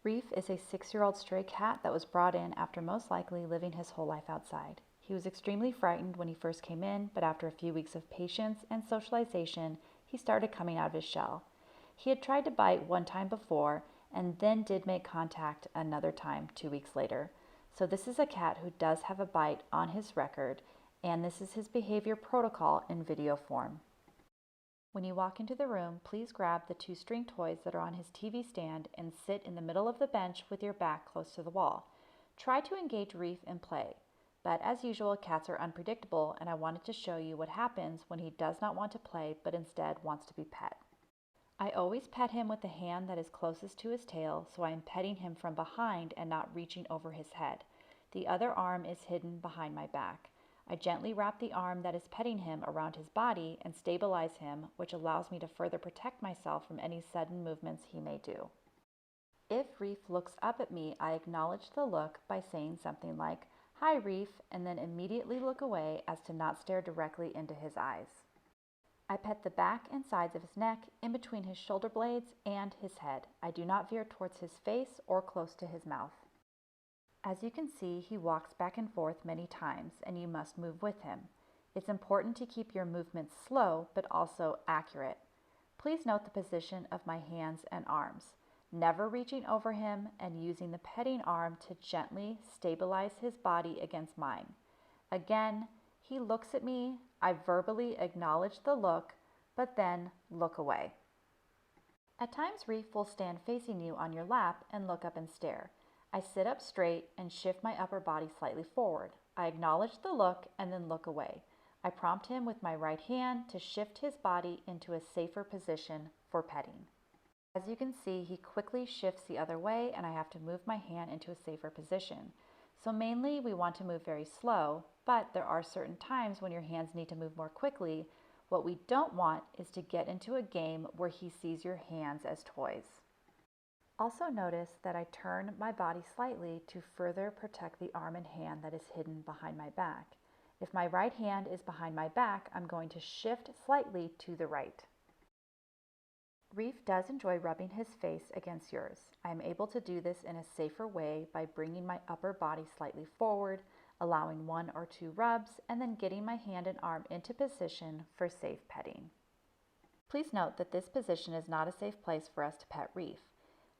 Reef is a 6-year-old stray cat that was brought in after most likely living his whole life outside. He was extremely frightened when he first came in, but after a few weeks of patience and socialization, he started coming out of his shell. He had tried to bite one time before and then did make contact another time 2 weeks later. So this is a cat who does have a bite on his record, and this is his behavior protocol in video form. When you walk into the room, please grab the 2 string toys that are on his TV stand and sit in the middle of the bench with your back close to the wall. Try to engage Reef in play, but as usual, cats are unpredictable, and I wanted to show you what happens when he does not want to play but instead wants to be pet. I always pet him with the hand that is closest to his tail, so I am petting him from behind and not reaching over his head. The other arm is hidden behind my back. I gently wrap the arm that is petting him around his body and stabilize him, which allows me to further protect myself from any sudden movements he may do. If Reef looks up at me, I acknowledge the look by saying something like, "Hi, Reef," and then immediately look away as to not stare directly into his eyes. I pet the back and sides of his neck, in between his shoulder blades and his head. I do not veer towards his face or close to his mouth. As you can see, he walks back and forth many times, and you must move with him. It's important to keep your movements slow, but also accurate. Please note the position of my hands and arms, never reaching over him and using the petting arm to gently stabilize his body against mine. Again, he looks at me, I verbally acknowledge the look, but then look away. At times, Reef will stand facing you on your lap and look up and stare. I sit up straight and shift my upper body slightly forward. I acknowledge the look and then look away. I prompt him with my right hand to shift his body into a safer position for petting. As you can see, he quickly shifts the other way and I have to move my hand into a safer position. So mainly we want to move very slow, but there are certain times when your hands need to move more quickly. What we don't want is to get into a game where he sees your hands as toys. Also notice that I turn my body slightly to further protect the arm and hand that is hidden behind my back. If my right hand is behind my back, I'm going to shift slightly to the right. Reef does enjoy rubbing his face against yours. I am able to do this in a safer way by bringing my upper body slightly forward, allowing 1 or 2 rubs, and then getting my hand and arm into position for safe petting. Please note that this position is not a safe place for us to pet Reef.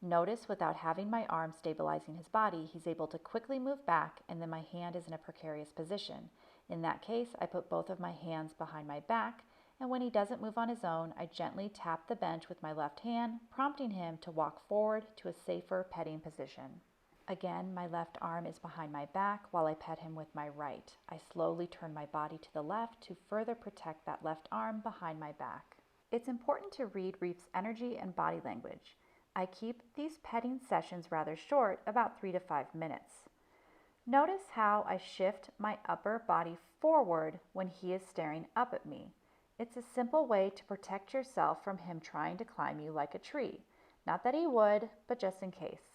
Notice without having my arm stabilizing his body, he's able to quickly move back and then my hand is in a precarious position. In that case, I put both of my hands behind my back, and when he doesn't move on his own, I gently tap the bench with my left hand, prompting him to walk forward to a safer petting position. Again, my left arm is behind my back while I pet him with my right. I slowly turn my body to the left to further protect that left arm behind my back. It's important to read Reef's energy and body language. I keep these petting sessions rather short, about 3 to 5 minutes. Notice how I shift my upper body forward when he is staring up at me. It's a simple way to protect yourself from him trying to climb you like a tree. Not that he would, but just in case.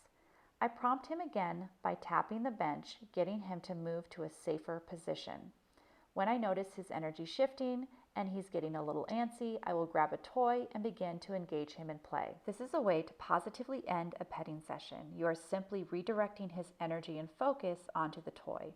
I prompt him again by tapping the bench, getting him to move to a safer position. When I notice his energy shifting and he's getting a little antsy, I will grab a toy and begin to engage him in play. This is a way to positively end a petting session. You are simply redirecting his energy and focus onto the toy.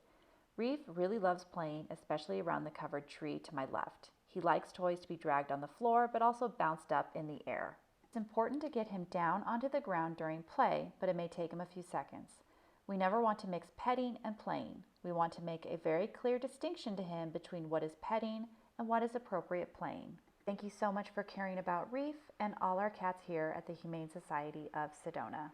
Reef really loves playing, especially around the covered tree to my left. He likes toys to be dragged on the floor, but also bounced up in the air. It's important to get him down onto the ground during play, but it may take him a few seconds. We never want to mix petting and playing. We want to make a very clear distinction to him between what is petting and what is appropriate playing. Thank you so much for caring about Reef and all our cats here at the Humane Society of Sedona.